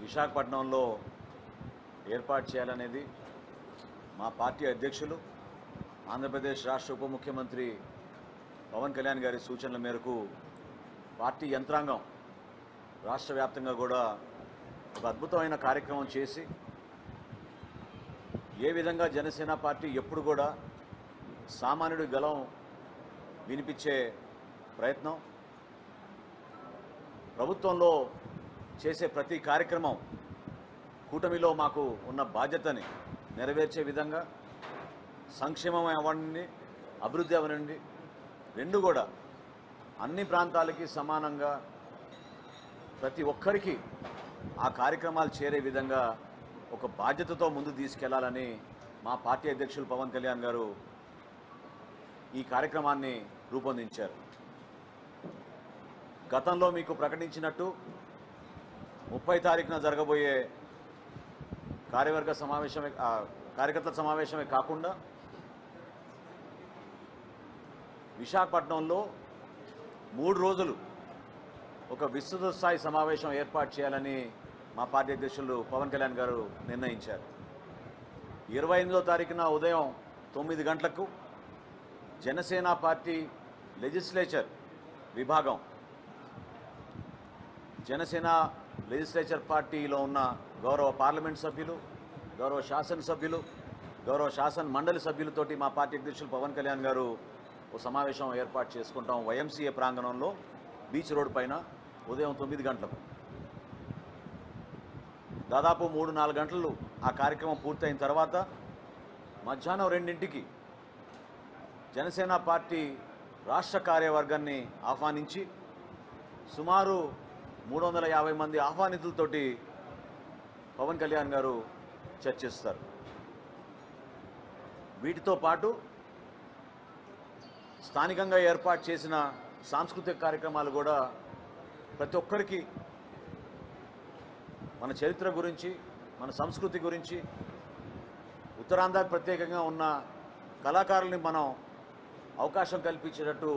విశాఖపట్నంలో ఏర్పాటు చేయాలనేది మా పార్టీ అధ్యక్షులు ఆంధ్రప్రదేశ్ రాష్ట్ర ఉప ముఖ్యమంత్రి పవన్ కళ్యాణ్ గారి సూచనల మేరకు పార్టీ యంత్రాంగం రాష్ట్ర వ్యాప్తంగా కూడా ఒక అద్భుతమైన కార్యక్రమం చేసి ఏ విధంగా జనసేన పార్టీ ఎప్పుడు కూడా సామాన్యుడి గలం వినిపించే ప్రయత్నం, ప్రభుత్వంలో చేసే ప్రతి కార్యక్రమం కూటమిలో మాకు ఉన్న బాధ్యతని నెరవేర్చే విధంగా సంక్షేమం అవ్వండి, అభివృద్ధి అవ్వనండి, రెండు కూడా అన్ని ప్రాంతాలకి సమానంగా ప్రతి ఒక్కరికి ఆ కార్యక్రమాలు చేరే విధంగా ఒక బాధ్యతతో ముందు తీసుకెళ్లాలని మా పార్టీ అధ్యక్షులు పవన్ కళ్యాణ్ గారు ఈ కార్యక్రమాన్ని రూపొందించారు. గతంలో మీకు ప్రకటించినట్టు 30 తారీఖున జరగబోయే కార్యకర్తల సమావేశమే కాకుండా విశాఖపట్నంలో 3 రోజులు ఒక విస్తృత స్థాయి సమావేశం ఏర్పాటు చేయాలని మా పార్టీ అధ్యక్షులు పవన్ కళ్యాణ్ గారు నిర్ణయించారు. 28వ తారీఖున ఉదయం 9 గంటలకు జనసేన పార్టీ లెజిస్లేచర్ విభాగం, జనసేన లెజిస్లేచర్ పార్టీలో ఉన్న గౌరవ పార్లమెంట్ సభ్యులు, గౌరవ శాసనసభ్యులు, గౌరవ శాసన మండలి సభ్యులతోటి మా పార్టీ అధ్యక్షులు పవన్ కళ్యాణ్ గారు ఒక సమావేశం ఏర్పాటు చేసుకుంటాం వైఎంసీఏ ప్రాంగణంలో బీచ్ రోడ్ పైన ఉదయం 9 గంటలకు. దాదాపు 3-4 గంటలు ఆ కార్యక్రమం పూర్తయిన తర్వాత మధ్యాహ్నం 2ంటికి జనసేన పార్టీ రాష్ట్ర కార్యవర్గాన్ని ఆహ్వానించి సుమారు 350 మంది ఆహ్వానితులతోటి పవన్ కళ్యాణ్ గారు చర్చిస్తారు. వీటితో పాటు స్థానికంగా ఏర్పాటు చేసిన సాంస్కృతిక కార్యక్రమాలు కూడా ప్రతి ఒక్కరికి మన చరిత్ర గురించి, మన సంస్కృతి గురించి, ఉత్తరాంధ్రకు ప్రత్యేకంగా ఉన్న కళాకారుల్ని మనం అవకాశం కల్పించేటట్టు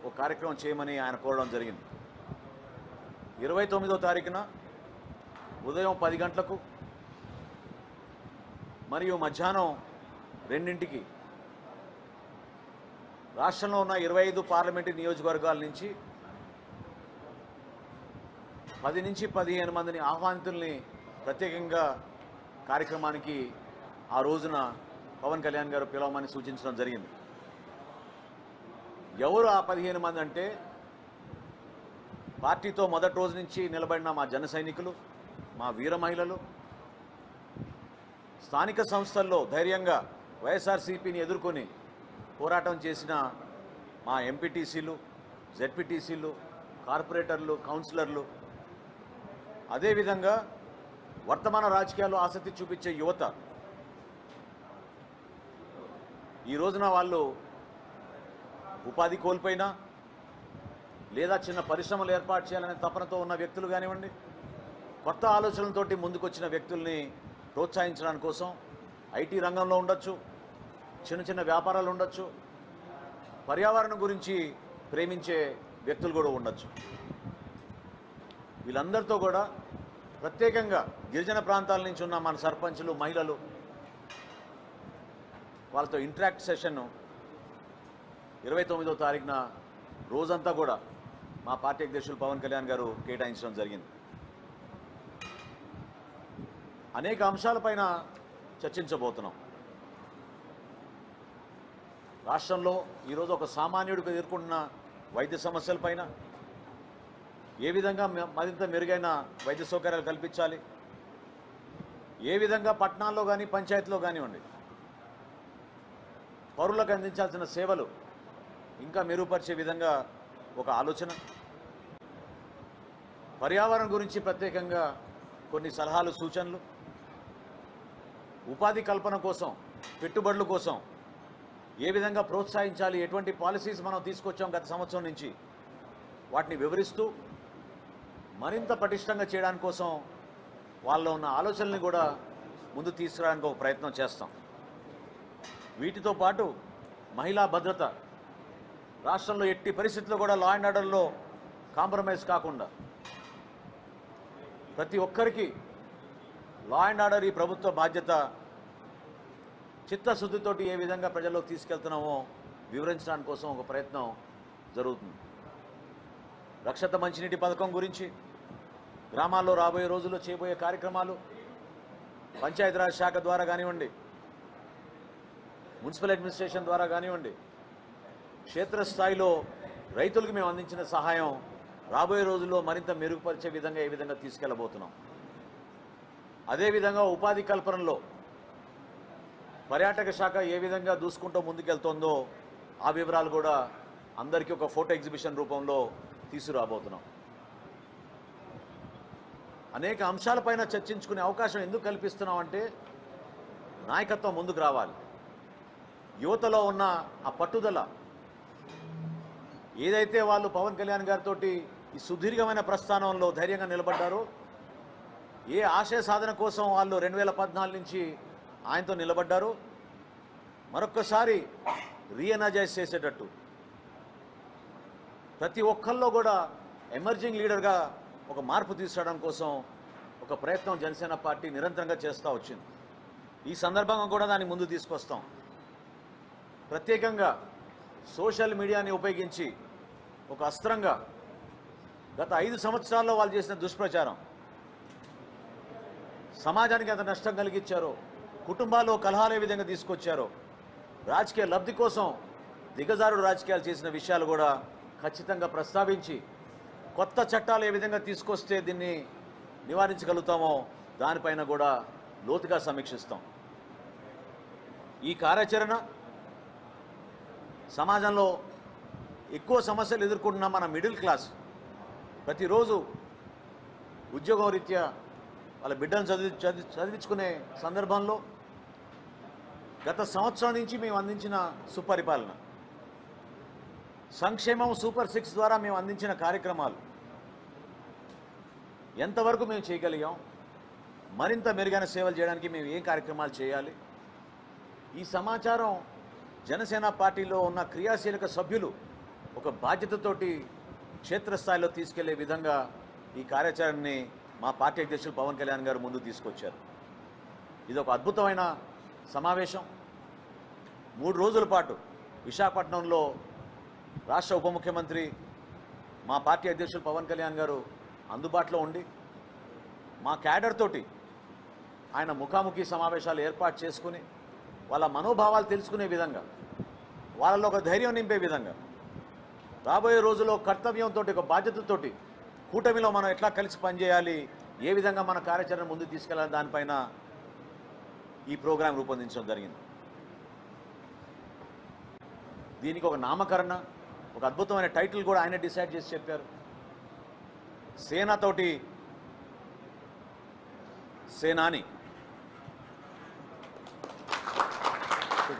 ఒక కార్యక్రమం చేయమని ఆయన కోరడం జరిగింది. 29వ తారీఖున ఉదయం 10 గంటలకు మరియు మధ్యాహ్నం 2ంటికి రాష్ట్రంలో ఉన్న 25 పార్లమెంటు నియోజకవర్గాల నుంచి 10 నుంచి 15 మందిని ఆహ్వానితుల్ని ప్రత్యేకంగా కార్యక్రమానికి ఆ రోజున పవన్ కళ్యాణ్ గారు పిలవమని సూచించడం జరిగింది. ఎవరు ఆ 15 మంది అంటే పార్టీతో మొదటి రోజు నుంచి నిలబడిన మా జన సైనికులు, మా వీర మహిళలు, స్థానిక సంస్థల్లో ధైర్యంగా వైఎస్ఆర్సీపీని ఎదుర్కొని పోరాటం చేసిన మా ఎంపీటీసీలు, జెడ్పీటీసీలు, కార్పొరేటర్లు, కౌన్సిలర్లు, అదేవిధంగా వర్తమాన రాజకీయాల్లో ఆసక్తి చూపించే యువత. ఈ రోజున వాళ్ళు ఉపాధి కోల్పోయినా లేదా చిన్న పరిశ్రమలు ఏర్పాటు చేయాలనే తపనతో ఉన్న వ్యక్తులు కానివ్వండి, కొత్త ఆలోచనలతోటి ముందుకొచ్చిన వ్యక్తుల్ని ప్రోత్సహించడానికి కోసం ఐటీ రంగంలో ఉండొచ్చు, చిన్న చిన్న వ్యాపారాలు ఉండొచ్చు, పర్యావరణం గురించి ప్రేమించే వ్యక్తులు కూడా ఉండొచ్చు. వీళ్ళందరితో కూడా ప్రత్యేకంగా గిరిజన ప్రాంతాల నుంచి ఉన్న మన సర్పంచులు, మహిళలు, వాళ్ళతో ఇంటరాక్ట్ సెషన్ 29వ తారీఖున రోజంతా కూడా మా పార్టీ అధ్యక్షులు పవన్ కళ్యాణ్ గారు కేటాయించడం జరిగింది. అనేక అంశాలపైన చర్చించబోతున్నాం. రాష్ట్రంలో ఈరోజు ఒక సామాన్యుడికి ఎదుర్కొంటున్న వైద్య సమస్యలపైన, ఏ విధంగా మరింత మెరుగైన వైద్య సౌకర్యాలు కల్పించాలి, ఏ విధంగా పట్టణాల్లో కానీ పంచాయతీలో కానివ్వండి పౌరులకు అందించాల్సిన సేవలు ఇంకా మెరుగుపరిచే విధంగా ఒక ఆలోచన, పర్యావరణం గురించి ప్రత్యేకంగా కొన్ని సలహాలు, సూచనలు, ఉపాధి కల్పన కోసం, పెట్టుబడుల కోసం ఏ విధంగా ప్రోత్సహించాలి, ఎటువంటి పాలసీస్ మనం తీసుకొచ్చాం గత సంవత్సరం నుంచి వాటిని వివరిస్తూ మరింత పటిష్టంగా చేయడానికి కోసం వాళ్ళలో ఉన్న ఆలోచనల్ని కూడా ముందు తీసుకురావడానికి ఒక ప్రయత్నం చేస్తాం. వీటితో పాటు మహిళా భద్రత, రాష్ట్రంలో ఎట్టి పరిస్థితుల్లో కూడా లా అండ్ ఆర్డర్లో కాంప్రమైజ్ కాకుండా ప్రతి ఒక్కరికి లా అండ్ ఆర్డర్ ఈ ప్రభుత్వ బాధ్యత చిత్తశుద్ధితోటి ఏ విధంగా ప్రజల్లోకి తీసుకెళ్తున్నామో వివరించడానికి కోసం ఒక ప్రయత్నం జరుగుతుంది. రక్షిత మంచినీటి పథకం గురించి, గ్రామాల్లో రాబోయే రోజుల్లో చేయబోయే కార్యక్రమాలు, పంచాయతీరాజ్ శాఖ ద్వారా కానివ్వండి, మున్సిపల్ అడ్మినిస్ట్రేషన్ ద్వారా కానివ్వండి, క్షేత్రస్థాయిలో రైతులకు మేము అందించిన సహాయం రాబోయే రోజుల్లో మరింత మెరుగుపరిచే విధంగా ఏ విధంగా తీసుకెళ్లబోతున్నాం. అదేవిధంగా ఉపాధి కల్పనలో పర్యాటక శాఖ ఏ విధంగా దూసుకుంటూ ముందుకెళ్తోందో ఆ వివరాలు కూడా అందరికీ ఒక ఫోటో ఎగ్జిబిషన్ రూపంలో తీసుకురాబోతున్నాం. అనేక అంశాలపైన చర్చించుకునే అవకాశం ఎందుకు కల్పిస్తున్నాం అంటే నాయకత్వం ముందుకు రావాలి. యువతలో ఉన్న ఆ పట్టుదల ఏదైతే వాళ్ళు పవన్ కళ్యాణ్ గారితో ఈ సుదీర్ఘమైన ప్రస్థానంలో ధైర్యంగా నిలబడ్డారో, ఏ ఆశయ సాధన కోసం వాళ్ళు 2014 నుంచి ఆయనతో నిలబడ్డారో మరొక్కసారి రీఎనర్జైజ్ చేసేటట్టు ప్రతి ఒక్కళ్ళలో కూడా ఎమర్జింగ్ లీడర్గా ఒక మార్పు తీసుకురావడం కోసం ఒక ప్రయత్నం జనసేన పార్టీ నిరంతరంగా చేస్తూ వచ్చింది. ఈ సందర్భంగా కూడా దాన్ని ముందు తీసుకొస్తాం. ప్రత్యేకంగా సోషల్ మీడియాని ఉపయోగించి ఒక అస్త్రంగా గత 5 సంవత్సరాల్లో వాళ్ళు చేసిన దుష్ప్రచారం సమాజానికి ఎంత నష్టం కలిగించారో, కుటుంబాల్లో కలహాలు ఏ విధంగా తీసుకొచ్చారో, రాజకీయ లబ్ధి కోసం దిగజారుడు రాజకీయాలు చేసిన విషయాలు కూడా ఖచ్చితంగా ప్రస్తావించి కొత్త చట్టాలు ఏ విధంగా తీసుకొస్తే దీన్ని నివారించగలుగుతామో దానిపైన కూడా లోతుగా సమీక్షిస్తాం. ఈ కార్యాచరణ సమాజంలో ఎక్కువ సమస్యలు ఎదుర్కొంటున్న మన మిడిల్ క్లాస్ ప్రతిరోజు ఉద్యోగం రీత్యా వాళ్ళ బిడ్డను చదివించుకునే సందర్భంలో గత సంవత్సరం నుంచి మేము అందించిన సుపరిపాలన, సంక్షేమం సూపర్ 6 ద్వారా మేము అందించిన కార్యక్రమాలు ఎంతవరకు మేము చేయగలిగాం, మరింత మెరుగైన సేవలు చేయడానికి మేము ఏం కార్యక్రమాలు చేయాలి, ఈ సమాచారం జనసేన పార్టీలో ఉన్న క్రియాశీలక సభ్యులు ఒక బాధ్యతతోటి క్షేత్రస్థాయిలో తీసుకెళ్లే విధంగా ఈ కార్యాచరణని మా పార్టీ అధ్యక్షులు పవన్ కళ్యాణ్ గారు ముందు తీసుకొచ్చారు. ఇది ఒక అద్భుతమైన సమావేశం. 3 రోజుల పాటు విశాఖపట్నంలో రాష్ట్ర ఉప ముఖ్యమంత్రి మా పార్టీ అధ్యక్షులు పవన్ కళ్యాణ్ గారు అందుబాటులో ఉండి మా క్యాడర్ తోటి ఆయన ముఖాముఖి సమావేశాలు ఏర్పాటు చేసుకుని వాళ్ళ మనోభావాలు తెలుసుకునే విధంగా, వాళ్ళలో ఒక ధైర్యం నింపే విధంగా, రాబోయే రోజుల్లో కర్తవ్యంతో ఒక బాధ్యతతోటి కూటమిలో మనం ఎట్లా కలిసి పనిచేయాలి, ఏ విధంగా మన కార్యాచరణ ముందుకు తీసుకెళ్లాలి దానిపైన ఈ ప్రోగ్రాం రూపొందించడం జరిగింది. దీనికి ఒక నామకరణ, ఒక అద్భుతమైన టైటిల్ కూడా ఆయన డిసైడ్ చేసి చెప్పారు. సేనతోటి సేనాని.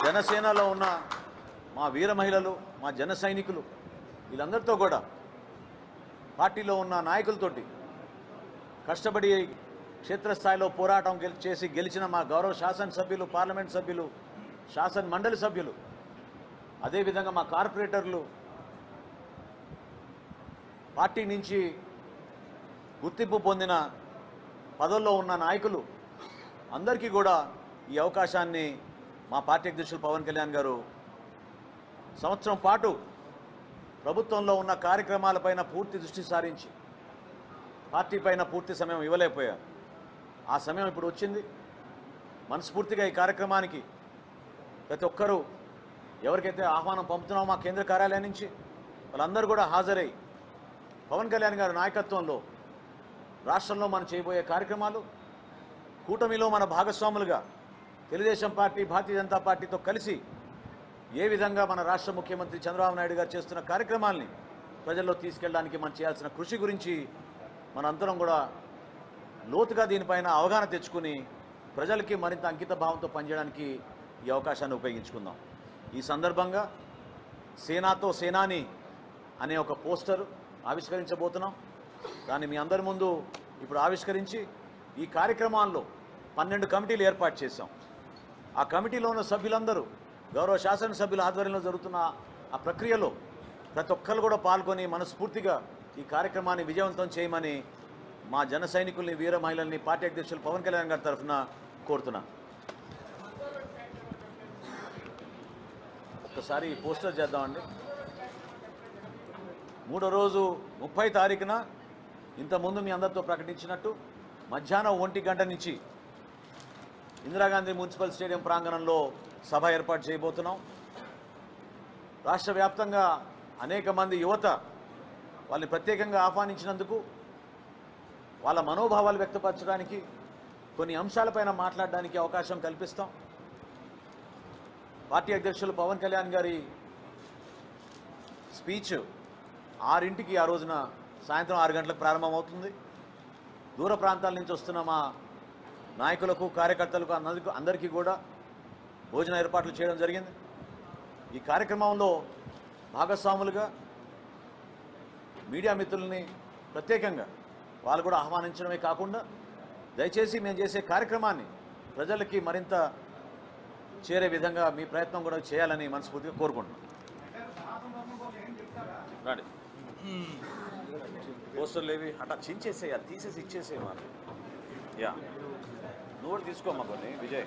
జనసేనలో ఉన్న మా వీర మహిళలు, మా జన సైనికులు వీళ్ళందరితో కూడా పార్టీలో ఉన్న నాయకులతోటి కష్టపడి క్షేత్రస్థాయిలో పోరాటం చేసి గెలిచిన మా గౌరవ శాసనసభ్యులు, పార్లమెంట్ సభ్యులు, శాసన మండలి సభ్యులు, అదేవిధంగా మా కార్పొరేటర్లు, పార్టీ నుంచి గుర్తింపు పొందిన పదవుల్లో ఉన్న నాయకులు అందరికీ కూడా ఈ అవకాశాన్ని మా పార్టీ అధ్యక్షులు పవన్ కళ్యాణ్ గారు సంవత్సరం పాటు ప్రభుత్వంలో ఉన్న కార్యక్రమాలపైన పూర్తి దృష్టి సారించి పార్టీ పైన పూర్తి సమయం ఇవ్వలేకపోయారు. ఆ సమయం ఇప్పుడు వచ్చింది. మనస్ఫూర్తిగా ఈ కార్యక్రమానికి ప్రతి ఒక్కరూ ఎవరికైతే ఆహ్వానం పంపుతున్నామో మా కేంద్ర కార్యాలయం నుంచి వాళ్ళందరూ కూడా హాజరై పవన్ కళ్యాణ్ గారి నాయకత్వంలో రాష్ట్రంలో మనం చేయబోయే కార్యక్రమాలు, కూటమిలో మన భాగస్వాములుగా తెలుగుదేశం పార్టీ, భారతీయ జనతా పార్టీతో కలిసి ఏ విధంగా మన రాష్ట్ర ముఖ్యమంత్రి చంద్రబాబు నాయుడు గారు చేస్తున్న కార్యక్రమాల్ని ప్రజల్లో తీసుకెళ్ళడానికి మనం చేయాల్సిన కృషి గురించి మనందరం కూడా లోతుగా దీనిపైన అవగాహన తెచ్చుకుని ప్రజలకి మరింత అంకిత భావంతో పనిచేయడానికి ఈ అవకాశాన్ని ఉపయోగించుకుందాం. ఈ సందర్భంగా సేనాతో సేనాని అనే ఒక పోస్టర్ ఆవిష్కరించబోతున్నాం. దాన్ని మీ అందరి ముందు ఇప్పుడు ఆవిష్కరించి ఈ కార్యక్రమాల్లో 12 కమిటీలు ఏర్పాటు చేశాం. ఆ కమిటీలో ఉన్న సభ్యులందరూ గౌరవ శాసనసభ్యుల ఆధ్వర్యంలో జరుగుతున్న ఆ ప్రక్రియలో ప్రతి ఒక్కరు కూడా పాల్గొని మనస్ఫూర్తిగా ఈ కార్యక్రమాన్ని విజయవంతం చేయమని మా జన సైనికుల్ని వీర మహిళల్ని పార్టీ అధ్యక్షులు పవన్ కళ్యాణ్ గారి తరఫున కోరుతున్నా. ఒక్కసారి పోస్టర్ చేద్దామండి. 3వ రోజు 30 తారీఖున ఇంతకుముందు మీ అందరితో ప్రకటించినట్టు మధ్యాహ్నం 1 గంట నుంచి ఇందిరాగాంధీ మున్సిపల్ స్టేడియం ప్రాంగణంలో సభ ఏర్పాటు చేయబోతున్నాం. రాష్ట్ర వ్యాప్తంగా అనేక మంది యువత వాళ్ళని ప్రత్యేకంగా ఆహ్వానించినందుకు, వాళ్ళ మనోభావాలు వ్యక్తపరచడానికి, కొన్ని అంశాలపైన మాట్లాడడానికి అవకాశం కల్పిస్తాం. పార్టీ అధ్యక్షులు పవన్ కళ్యాణ్ గారి స్పీచ్ 6ంటికి ఆ రోజున సాయంత్రం 6 గంటలకు ప్రారంభమవుతుంది. దూర ప్రాంతాల నుంచి వస్తున్న మా నాయకులకు, కార్యకర్తలకు అందరికీ కూడా భోజన ఏర్పాట్లు చేయడం జరిగింది. ఈ కార్యక్రమంలో భాగస్వాములుగా మీడియా మిత్రుల్ని ప్రత్యేకంగా వాళ్ళు కూడా ఆహ్వానించడమే కాకుండా దయచేసి మేము చేసే కార్యక్రమాన్ని ప్రజలకి మరింత చేరే విధంగా మీ ప్రయత్నం కూడా చేయాలని మనస్ఫూర్తిగా కోరుకుంటున్నాం. రండి, పోస్టర్లు ఏవి అట్లా చించేసేయ, తీసేసి ఇచ్చేసేయ. యా, నువ్వు కూడా తీసుకోమ్మా కొన్ని. విజయ్